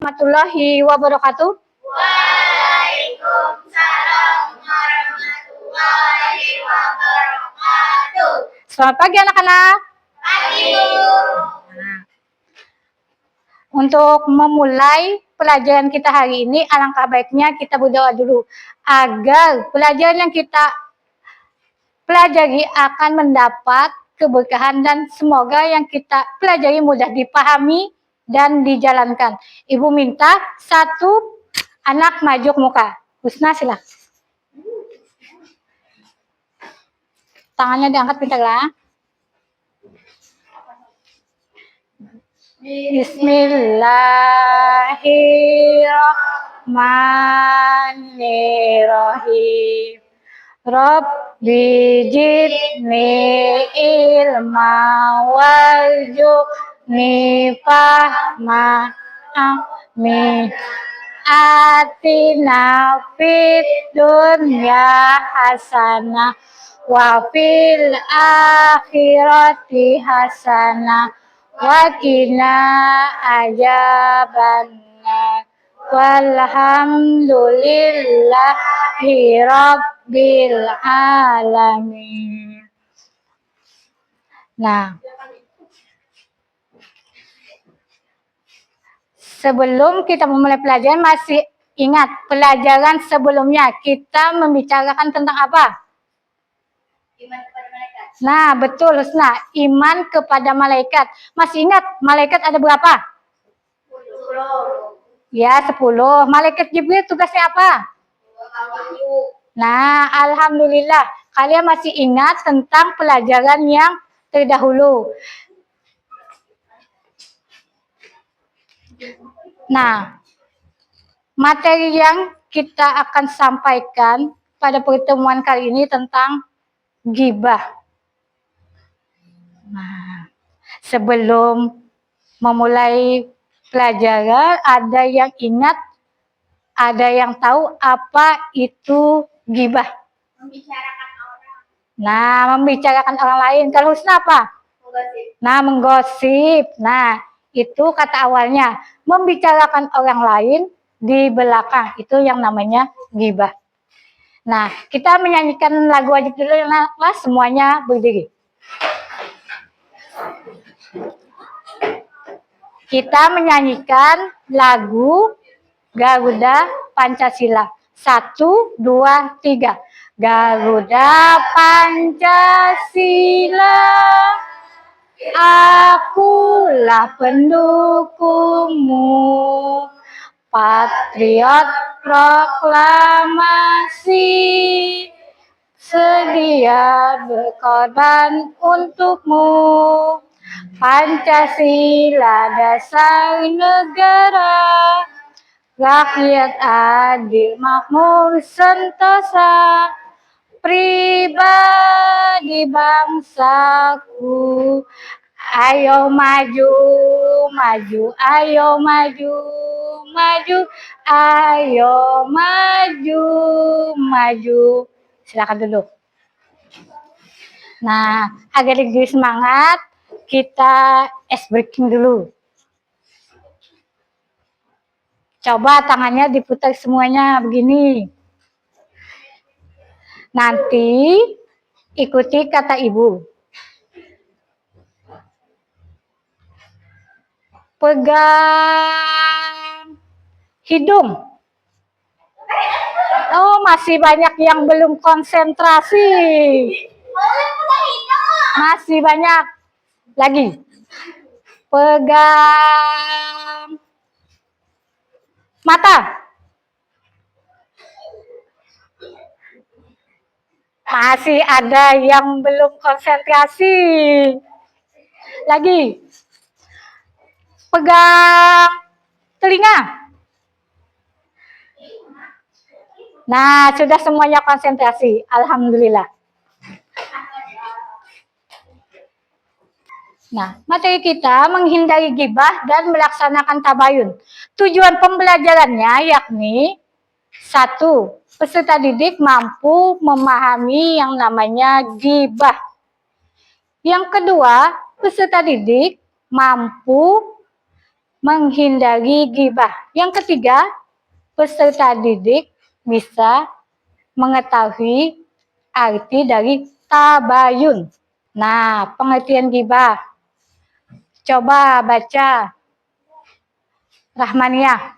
warahmatullahi wabarakatuh. Waalaikumsalam warahmatullahi wabarakatuh. Selamat pagi anak-anak. Pagi, Bu. Untuk memulai pelajaran kita hari ini, alangkah baiknya kita berdoa dulu agar pelajaran yang kita pelajari akan mendapat keberkahan dan semoga yang kita pelajari mudah dipahami dan dijalankan. Ibu minta satu anak maju ke muka. Husna silakan. Tangannya diangkat pintarlah. Bismillahirrahmanirrahim. Rabbi jidni ilma warzuqni fahma amin. Atina fid dunya hasanah wa fil akhirati hasanah wa qina adzabannar. Walhamdulillahi rabbil alamin. Nah, sebelum kita memulai pelajaran, masih ingat pelajaran sebelumnya kita membicarakan tentang apa? Iman kepada malaikat. Nah, betul Husna, iman kepada malaikat. Masih ingat malaikat ada berapa? 10. Ya, 10. Malaikat Jibril tugasnya apa? Nah, alhamdulillah kalian masih ingat tentang pelajaran yang terdahulu. Nah, materi yang kita akan sampaikan pada pertemuan kali ini tentang ghibah. Nah, sebelum memulai pelajaran, ada yang ingat, ada yang tahu apa itu ghibah? Membicarakan orang. Nah, membicarakan orang lain. Kalau Husna apa? Menggosip. Nah, menggosip. Nah, itu kata awalnya. Membicarakan orang lain di belakang. Itu yang namanya ghibah. Nah, kita menyanyikan lagu wajib dulu ya, semuanya berdiri. Kita menyanyikan lagu Garuda Pancasila. 1, 2, 3. Garuda Pancasila, akulah pendukungmu. Patriot proklamasi, sedia berkorban untukmu. Pancasila dasar negara, rakyat adil makmur sentosa, pribadi bangsaku. Ayo maju, maju, ayo maju, maju, ayo maju, maju. Silakan dulu. Nah, agar lebih semangat, kita ice breaking dulu. Coba tangannya diputar semuanya begini. Nanti ikuti kata ibu. Pegang hidung. Oh, masih banyak yang belum konsentrasi. Masih banyak lagi. Pegang mata. Masih ada yang belum konsentrasi. Lagi. Pegang telinga. Nah, sudah semuanya konsentrasi. Alhamdulillah. Nah, materi kita menghindari ghibah dan melaksanakan tabayun. Tujuan pembelajarannya yakni 1. Peserta didik mampu memahami yang namanya ghibah. Yang kedua, peserta didik mampu menghindari gibah. Yang ketiga, peserta didik bisa mengetahui arti dari tabayun. Nah, pengertian gibah. Coba baca Rahmaniyah.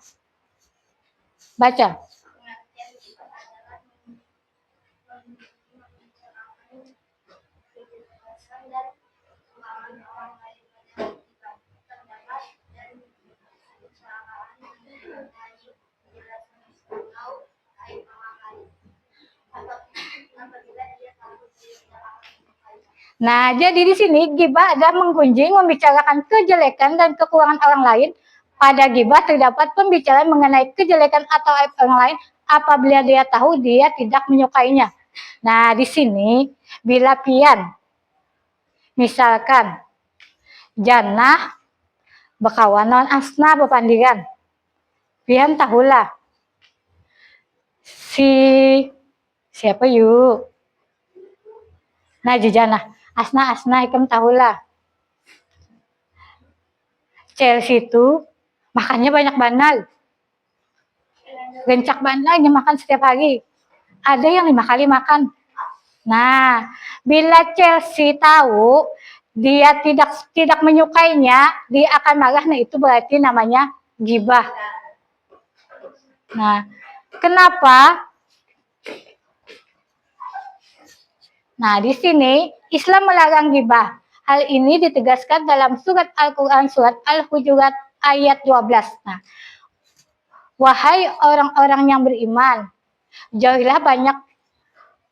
Baca. Pengertian itu adalah menjelaskan dan pemahaman orang lain pada pendapat dan usahaan mengenai penjelasan atau aib orang lain. Apabila dia takut tidak akan menyukainya. Nah, jadi di sini gibah adalah menggunjing, membicarakan kejelekan dan kekurangan orang lain. Pada gibah terdapat pembicaraan mengenai kejelekan atau aib orang lain apabila dia tahu dia tidak menyukainya. Nah, di sini bila pian, misalkan Jannah bekawan non asna bepandiran. Pian tahulah si siapa yuk? Nah, Jannah asna ikam tahulah. Chelsea itu makannya banyak banal. Gencak banal dia makan setiap hari. Ada yang 5 kali makan. Nah, bila Chelsea tahu dia tidak menyukainya, dia akan marah. Nah, itu berarti namanya gibah. Nah, kenapa? Nah, di sini Islam melarang gibah. Hal ini ditegaskan dalam surat Al-Quran surat Al-Hujurat ayat 12. Nah, wahai orang-orang yang beriman, jauhilah banyak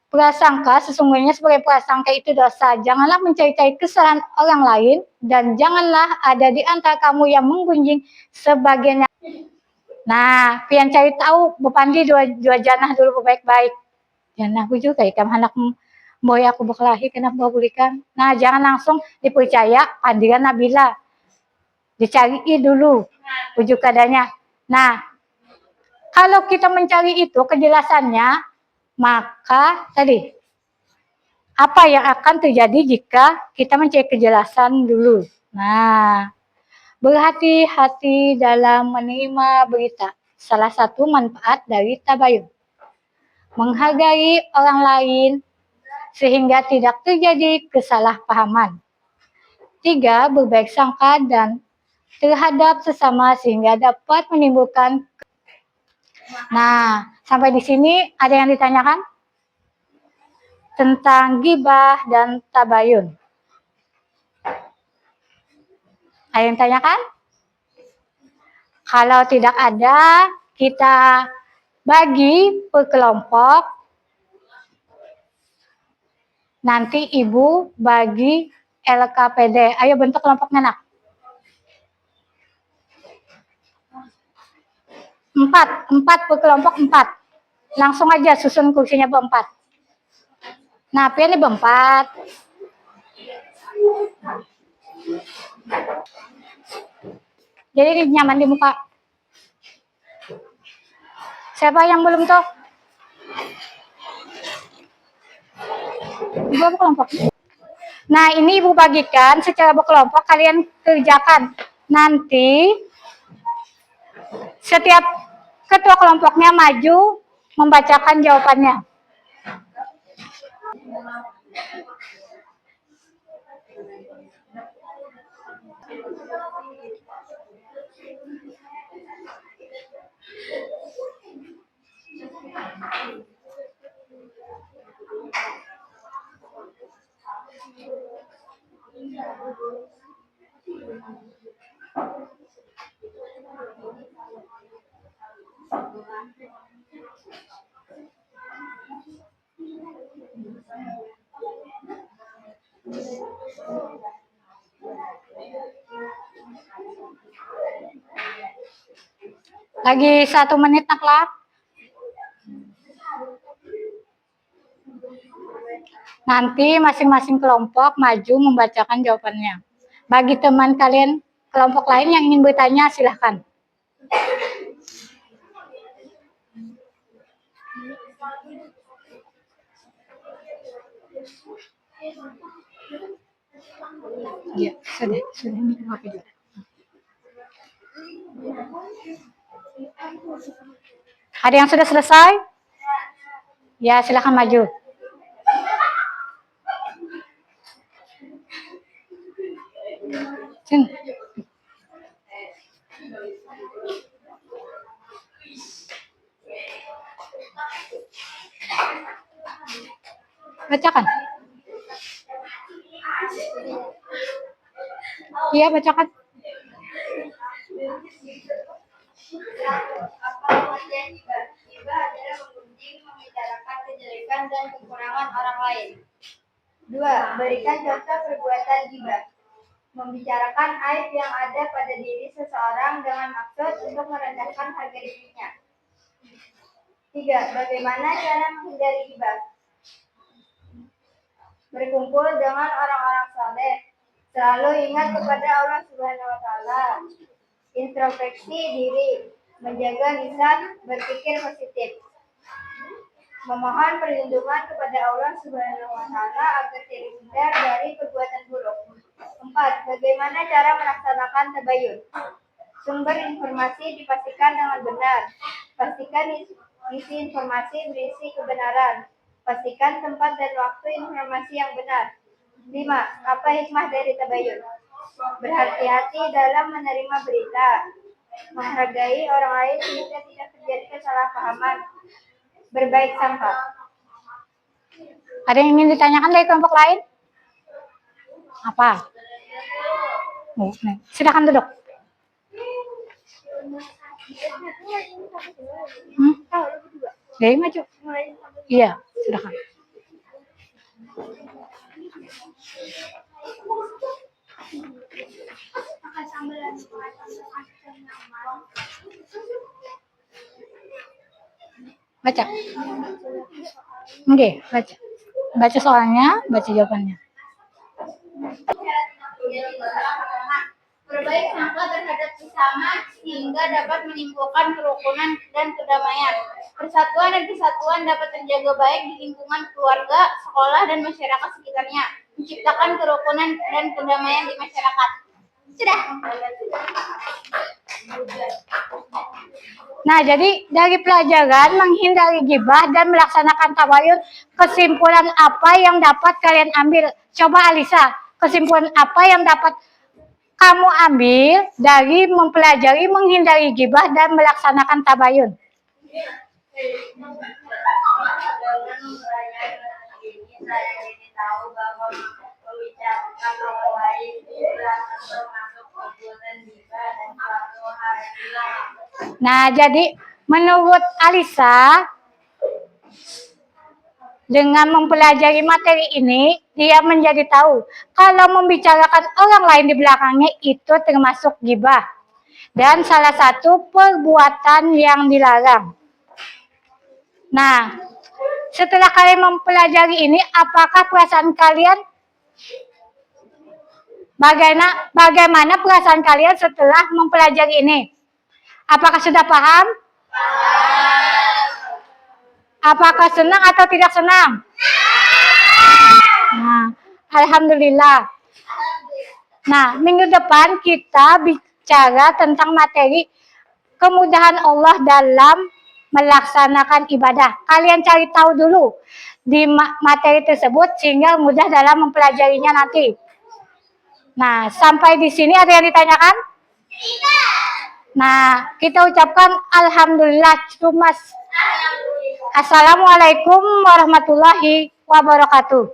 prasangka, sesungguhnya sebagai prasangka itu dosa. Janganlah mencari-cari kesalahan orang lain, dan janganlah ada di antara kamu yang menggunjing sebagiannya. Nah, pian cari tahu, bupandi dua janah dulu baik-baik. Janah juga ikan anak boy aku berkelahi kena bawa bulikan. Nah, jangan langsung dipercaya pandiran Nabila. Dicari dulu ujuk adanya. Nah, kalau kita mencari itu kejelasannya, maka tadi apa yang akan terjadi jika kita mencari kejelasan dulu. Nah, berhati-hati dalam menerima berita. Salah satu manfaat dari tabayun. Menghargai orang lain sehingga tidak terjadi kesalahpahaman. 3. Berbaik sangka dan terhadap sesama sehingga dapat menimbulkan. Nah, sampai di sini ada yang ditanyakan? Tentang gibah dan tabayun. Ada yang tanyakan? Kalau tidak ada, kita bagi per kelompok. Nanti ibu bagi LKPD. Ayo bentuk kelompoknya nak. 4 per kelompok 4. Langsung aja susun kursinya berempat. Nah, pian ini berempat. Jadi ini nyaman di muka. Siapa yang belum tuh? Ibu berkelompok. Nah, ini ibu bagikan secara berkelompok, kalian kerjakan. Nanti setiap ketua kelompoknya maju membacakan jawabannya. Lagi 1 menit nak lah. Nanti masing-masing kelompok maju membacakan jawabannya. Bagi teman kalian kelompok lain yang ingin bertanya, silahkan. Ya, sudah ini juga. Ada yang sudah selesai? Ya, silakan maju. Sini. Bacakan. Iya, bacakan. Apa pengertian gibah? Gibah adalah menggunjing, membicarakan kejelekan dan kekurangan orang lain. 2. Berikan contoh perbuatan gibah. Membicarakan aib yang ada pada diri seseorang dengan maksud untuk merendahkan harga dirinya. 3. Bagaimana cara menghindari gibah? Berkumpul dengan orang-orang saleh. Selalu ingat kepada Allah Subhanahu wa taala. Introspeksi diri, menjaga lisan, berpikir positif. Memohon perlindungan kepada Allah Subhanahu wa taala agar terhindar dari perbuatan buruk. 4. Bagaimana cara melaksanakan tabayun? Sumber informasi dipastikan dengan benar. Pastikan isi informasi berisi kebenaran. Pastikan tempat dan waktu informasi yang benar. 5. Apa hikmah dari tabayun? Berhati-hati dalam menerima berita. Menghargai orang lain sehingga tidak terjadi kesalahpahaman. Berbaik sangka. Ada yang ingin ditanyakan dari kelompok lain? Apa? Oh, silakan duduk. Dari maju. Iya, silakan. Baca. Oke, baca. Baca soalnya, baca jawabannya. Berbaik sangka terhadap sesama sehingga dapat menimbulkan kerukunan dan kedamaian. Persatuan dan kesatuan dapat terjaga baik di lingkungan keluarga, sekolah, dan masyarakat sekitarnya. Menciptakan kerukunan dan kedamaian di masyarakat. Sudah. Nah, jadi dari pelajaran menghindari gibah dan melaksanakan tabayun, kesimpulan apa yang dapat kalian ambil? Coba Alisa, kesimpulan apa yang dapat kamu ambil dari mempelajari menghindari gibah dan melaksanakan tabayun? Dengan ini saya jadi tahu bahwa membicarakan orang lain adalah termasuk perbuatan gibah dan suatu hal yang dilarang. Nah, jadi menurut Alisa, dengan mempelajari materi ini, dia menjadi tahu kalau membicarakan orang lain di belakangnya itu termasuk gibah dan salah satu perbuatan yang dilarang. Nah, setelah kalian mempelajari ini, apakah perasaan kalian bagaimana perasaan kalian setelah mempelajari ini? Apakah sudah paham? Apakah senang atau tidak senang? Nah, alhamdulillah. Nah, minggu depan kita bicara tentang materi kemudahan Allah dalam melaksanakan ibadah. Kalian cari tahu dulu di materi tersebut sehingga mudah dalam mempelajarinya nanti. Nah, sampai di sini ada yang ditanyakan? Tidak. Nah, kita ucapkan alhamdulillah. Assalamualaikum warahmatullahi wabarakatuh.